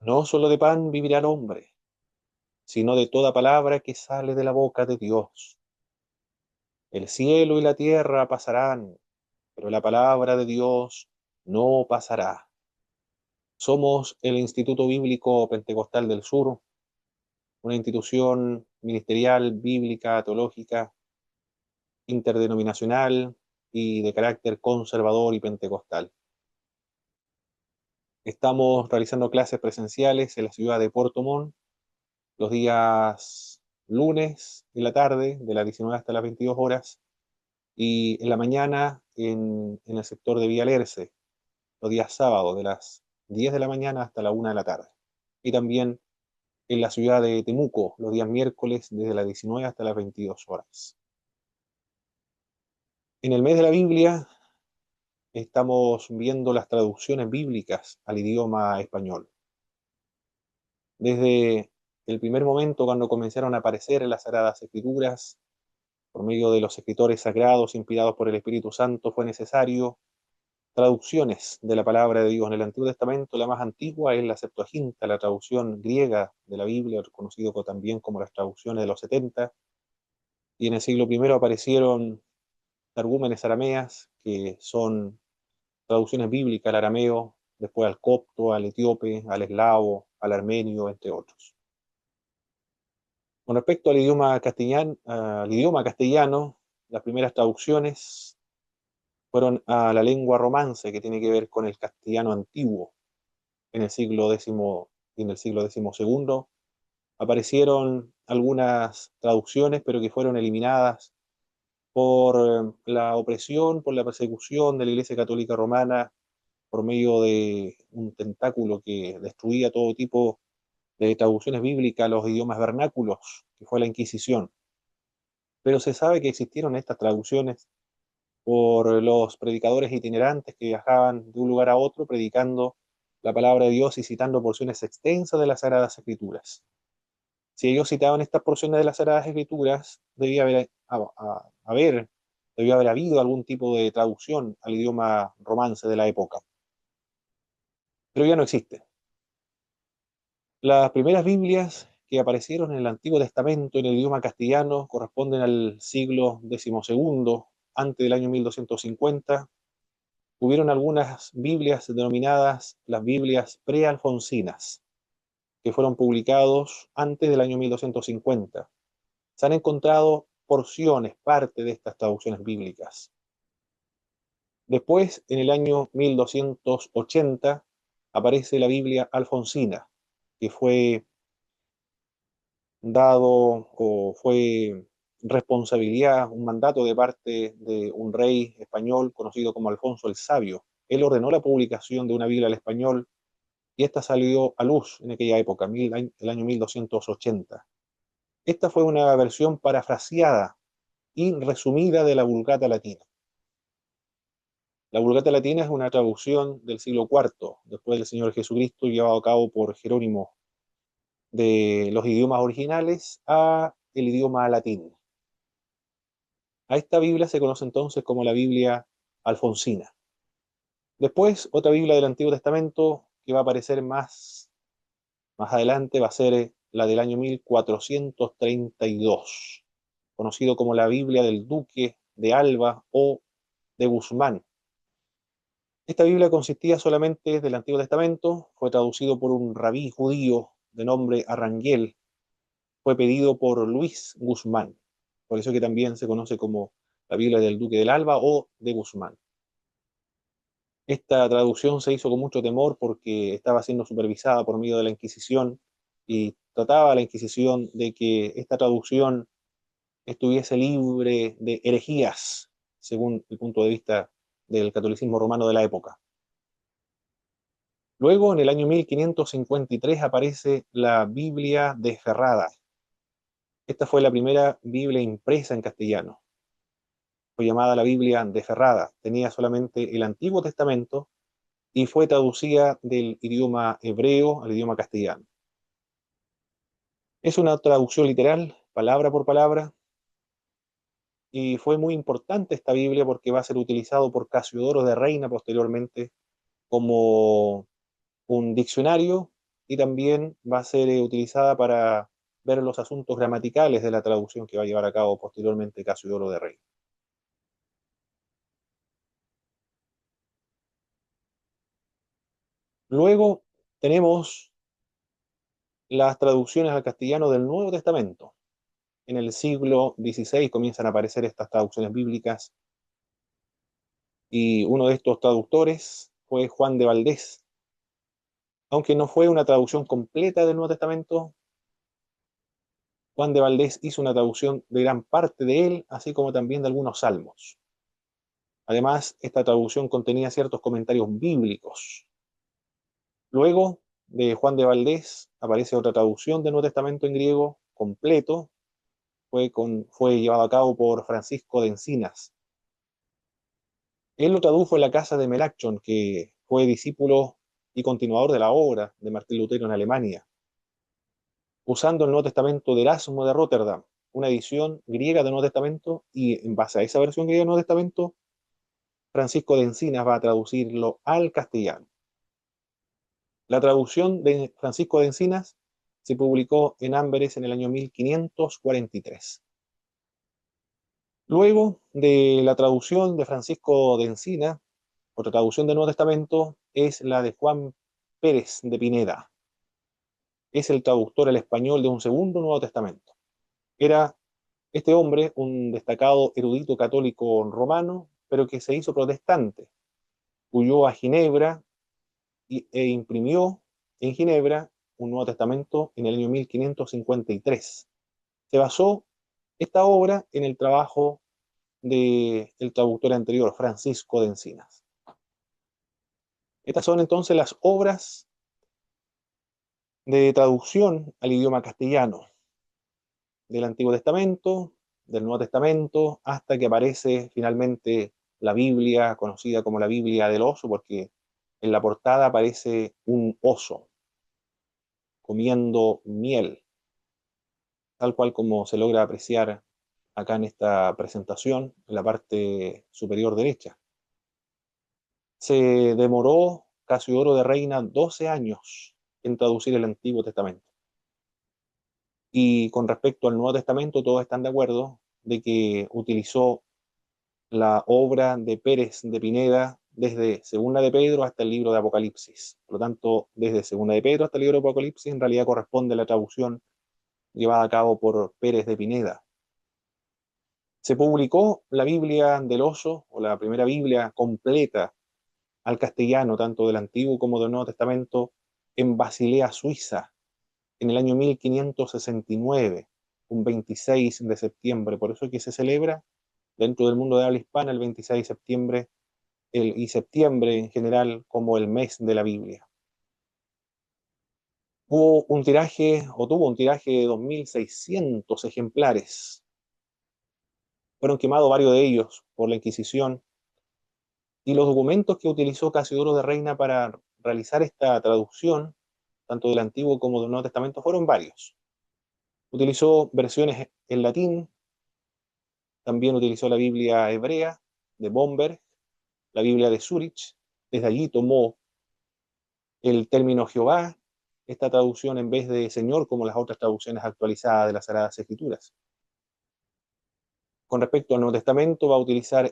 No solo de pan vivirá el hombre, sino de toda palabra que sale de la boca de Dios. El cielo y la tierra pasarán, pero la palabra de Dios no pasará. Somos el Instituto Bíblico Pentecostal del Sur, una institución ministerial, bíblica, teológica, interdenominacional y de carácter conservador y pentecostal. Estamos realizando clases presenciales en la ciudad de Puerto Montt los días lunes en la tarde, de las 19 hasta las 22 horas, y en la mañana en el sector de Villa Alerce, los días sábados, de las 10 de la mañana hasta la 1 de la tarde. Y también en la ciudad de Temuco, los días miércoles, desde las 19 hasta las 22 horas. En el mes de la Biblia estamos viendo las traducciones bíblicas al idioma español. Desde el primer momento, cuando comenzaron a aparecer en las Sagradas Escrituras, por medio de los escritores sagrados inspirados por el Espíritu Santo, fue necesario traducciones de la palabra de Dios. En el Antiguo Testamento, la más antigua es la Septuaginta, la traducción griega de la Biblia, conocido también como las traducciones de los 70, y en el siglo I aparecieron targúmenes arameas, que son traducciones bíblicas al arameo, después al copto, al etíope, al eslavo, al armenio, entre otros. Con respecto al idioma castellano, las primeras traducciones fueron a la lengua romance, que tiene que ver con el castellano antiguo. En el siglo X y en el siglo XII aparecieron algunas traducciones, pero que fueron eliminadas por la opresión, por la persecución de la Iglesia Católica Romana, por medio de un tentáculo que destruía todo tipo de traducciones bíblicas a los idiomas vernáculos, que fue la Inquisición. Pero se sabe que existieron estas traducciones por los predicadores itinerantes que viajaban de un lugar a otro predicando la palabra de Dios y citando porciones extensas de las Sagradas Escrituras. Si ellos citaban estas porciones de las Sagradas Escrituras, debió haber habido algún tipo de traducción al idioma romance de la época, pero ya no existe. Las primeras Biblias que aparecieron en el Antiguo Testamento en el idioma castellano corresponden al siglo XII, antes del año 1250. Hubieron algunas Biblias denominadas las Biblias prealfonsinas, que fueron publicados antes del año 1250. Se han encontrado porciones, parte de estas traducciones bíblicas. Después, en el año 1280, aparece la Biblia alfonsina, que fue dado o fue responsabilidad, un mandato de parte de un rey español conocido como Alfonso el Sabio. Él ordenó la publicación de una Biblia al español y esta salió a luz en aquella época, el año 1280. Esta fue una versión parafraseada y resumida de la Vulgata Latina. La Vulgata Latina es una traducción del siglo IV, después del Señor Jesucristo, llevado a cabo por Jerónimo, de los idiomas originales a el idioma latín. A esta Biblia se conoce entonces como la Biblia alfonsina. Después, otra Biblia del Antiguo Testamento que va a aparecer más adelante va a ser la del año 1432, conocido como la Biblia del Duque de Alba o de Guzmán. Esta Biblia consistía solamente del Antiguo Testamento, fue traducido por un rabí judío de nombre Arrangel, fue pedido por Luis Guzmán, por eso que también se conoce como la Biblia del Duque del Alba o de Guzmán. Esta traducción se hizo con mucho temor porque estaba siendo supervisada por medio de la Inquisición y trataba la Inquisición de que esta traducción estuviese libre de herejías, según el punto de vista del catolicismo romano de la época. Luego, en el año 1553, aparece la Biblia de Ferrada. Esta fue la primera Biblia impresa en castellano. Fue llamada la Biblia de Ferrada. Tenía solamente el Antiguo Testamento y fue traducida del idioma hebreo al idioma castellano. Es una traducción literal, palabra por palabra, y fue muy importante esta Biblia porque va a ser utilizado por Casiodoro de Reina posteriormente como un diccionario y también va a ser utilizada para ver los asuntos gramaticales de la traducción que va a llevar a cabo posteriormente Casiodoro de Reina. Luego tenemos las traducciones al castellano del Nuevo Testamento. En el siglo XVI comienzan a aparecer estas traducciones bíblicas y uno de estos traductores fue Juan de Valdés. Aunque no fue una traducción completa del Nuevo Testamento, Juan de Valdés hizo una traducción de gran parte de él, así como también de algunos salmos. Además, esta traducción contenía ciertos comentarios bíblicos. Luego de Juan de Valdés aparece otra traducción del Nuevo Testamento en griego completo, fue llevado a cabo por Francisco de Encinas. Él lo tradujo en la casa de Melanchthon, que fue discípulo y continuador de la obra de Martín Lutero en Alemania, usando el Nuevo Testamento de Erasmo de Rotterdam, una edición griega del Nuevo Testamento, y en base a esa versión griega del Nuevo Testamento, Francisco de Encinas va a traducirlo al castellano. La traducción de Francisco de Encinas se publicó en Amberes en el año 1543. Luego de la traducción de Francisco de Encinas, otra traducción del Nuevo Testamento es la de Juan Pérez de Pineda. Es el traductor al español de un segundo Nuevo Testamento. Era este hombre un destacado erudito católico romano, pero que se hizo protestante. Huyó a Ginebra e imprimió en Ginebra un Nuevo Testamento en el año 1553. Se basó esta obra en el trabajo del traductor anterior, Francisco de Encinas. Estas son entonces las obras de traducción al idioma castellano del Antiguo Testamento, del Nuevo Testamento, hasta que aparece finalmente la Biblia, conocida como la Biblia del oso, porque en la portada aparece un oso comiendo miel, tal cual como se logra apreciar acá en esta presentación, en la parte superior derecha. Se demoró Casiodoro de Reina 12 años en traducir el Antiguo Testamento. Y con respecto al Nuevo Testamento, todos están de acuerdo de que utilizó la obra de Pérez de Pineda desde Segunda de Pedro hasta el libro de Apocalipsis. Por lo tanto, desde Segunda de Pedro hasta el libro de Apocalipsis, en realidad corresponde a la traducción llevada a cabo por Pérez de Pineda. Se publicó la Biblia del Oso, o la primera Biblia completa al castellano, tanto del Antiguo como del Nuevo Testamento, en Basilea, Suiza, en el año 1569, un 26 de septiembre. Por eso es que se celebra dentro del mundo de habla hispana el 26 de septiembre y septiembre en general como el mes de la Biblia. Tuvo un tiraje de 2.600 ejemplares. Fueron quemados varios de ellos por la Inquisición, y los documentos que utilizó Casiodoro de Reina para realizar esta traducción, tanto del Antiguo como del Nuevo Testamento, fueron varios. Utilizó versiones en latín, también utilizó la Biblia hebrea de Bomberg, la Biblia de Zurich. Desde allí tomó el término Jehová, esta traducción en vez de Señor, como las otras traducciones actualizadas de las Sagradas Escrituras. Con respecto al Nuevo Testamento, va a utilizar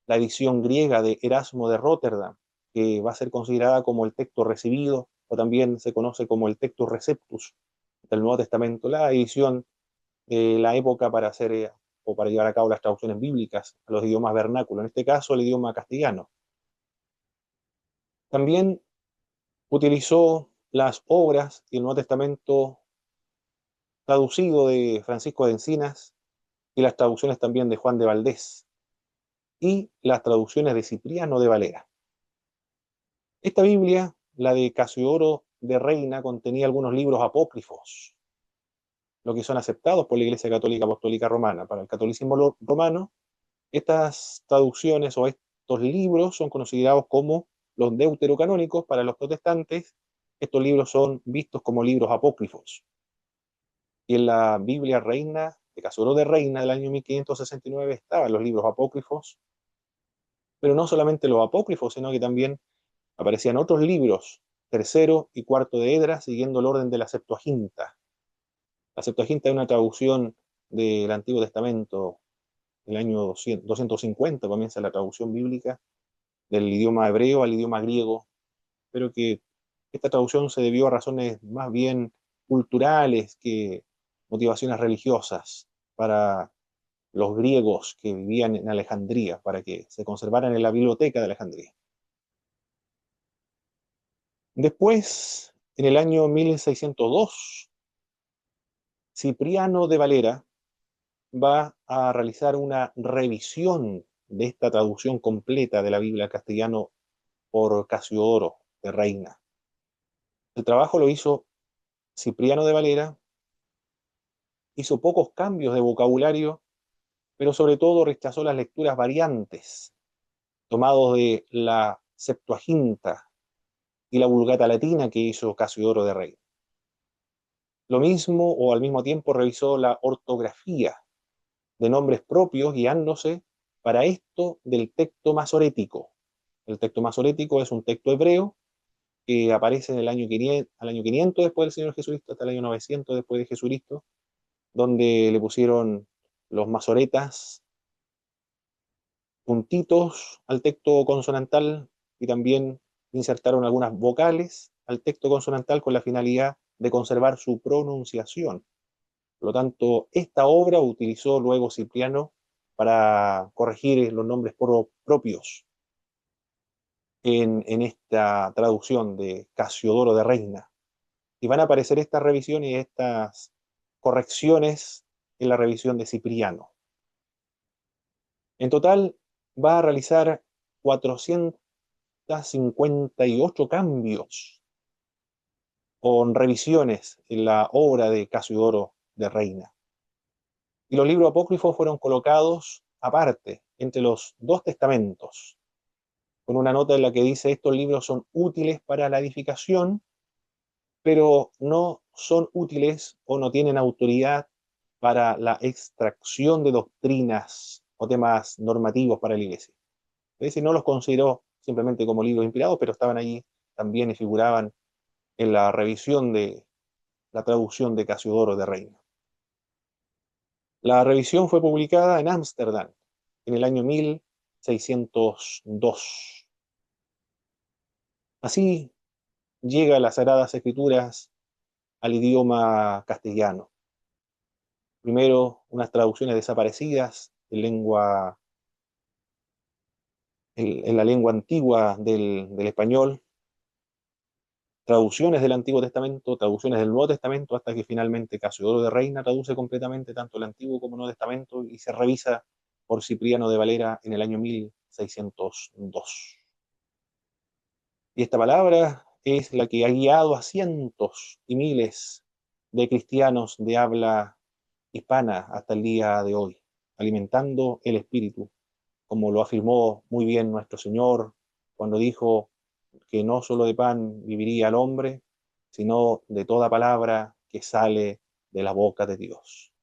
la edición griega de Erasmo de Rotterdam, que va a ser considerada como el texto recibido, o también se conoce como el texto receptus del Nuevo Testamento, la edición de la época para hacer o para llevar a cabo las traducciones bíblicas a los idiomas vernáculos, en este caso el idioma castellano. También utilizó las obras y el Nuevo Testamento traducido de Francisco de Encinas y las traducciones también de Juan de Valdés y las traducciones de Cipriano de Valera. Esta Biblia, la de Casiodoro de Reina, contenía algunos libros apócrifos, lo que son aceptados por la Iglesia Católica Apostólica Romana. Para el catolicismo romano, estas traducciones o estos libros son considerados como los deuterocanónicos. Para los protestantes, estos libros son vistos como libros apócrifos. Y en la Biblia Reina, de Casiodoro de Reina del año 1569, estaban los libros apócrifos, pero no solamente los apócrifos, sino que también aparecían otros libros tercero y cuarto de Edras, siguiendo el orden de la Septuaginta. La Septuaginta es una traducción del Antiguo Testamento. El año 250 comienza la traducción bíblica del idioma hebreo al idioma griego, pero que esta traducción se debió a razones más bien culturales que motivaciones religiosas para los griegos que vivían en Alejandría, para que se conservaran en la biblioteca de Alejandría. Después, en el año 1602, Cipriano de Valera va a realizar una revisión de esta traducción completa de la Biblia al castellano por Casiodoro de Reina. El trabajo lo hizo Cipriano de Valera, hizo pocos cambios de vocabulario, pero sobre todo rechazó las lecturas variantes, tomados de la Septuaginta y la Vulgata Latina que hizo Casiodoro de Reina. Lo mismo o al mismo tiempo revisó la ortografía de nombres propios, guiándose para esto del texto masorético. El texto masorético es un texto hebreo que aparece en el año 500, al año 500 después del Señor Jesucristo, hasta el año 900 después de Jesucristo, donde le pusieron los masoretas puntitos al texto consonantal y también insertaron algunas vocales al texto consonantal con la finalidad de conservar su pronunciación. Por lo tanto, esta obra utilizó luego Cipriano para corregir los nombres propios en esta traducción de Casiodoro de Reina. Y van a aparecer estas revisiones y estas correcciones en la revisión de Cipriano. En total, va a realizar 458 cambios con revisiones en la obra de Casiodoro de Reina. Y los libros apócrifos fueron colocados aparte, entre los dos testamentos, con una nota en la que dice estos libros son útiles para la edificación, pero no son útiles o no tienen autoridad para la extracción de doctrinas o temas normativos para la iglesia. Es decir, no los consideró simplemente como libros inspirados, pero estaban allí también y figuraban en la revisión de la traducción de Casiodoro de Reina. La revisión fue publicada en Ámsterdam en el año 1602. Así llega las Sagradas Escrituras al idioma castellano. Primero, unas traducciones desaparecidas en la lengua antigua del español, traducciones del Antiguo Testamento, traducciones del Nuevo Testamento, hasta que finalmente Casiodoro de Reina traduce completamente tanto el Antiguo como el Nuevo Testamento y se revisa por Cipriano de Valera en el año 1602. Y esta palabra es la que ha guiado a cientos y miles de cristianos de habla hispana hasta el día de hoy, alimentando el espíritu, como lo afirmó muy bien nuestro Señor cuando dijo que no solo de pan viviría el hombre, sino de toda palabra que sale de la boca de Dios.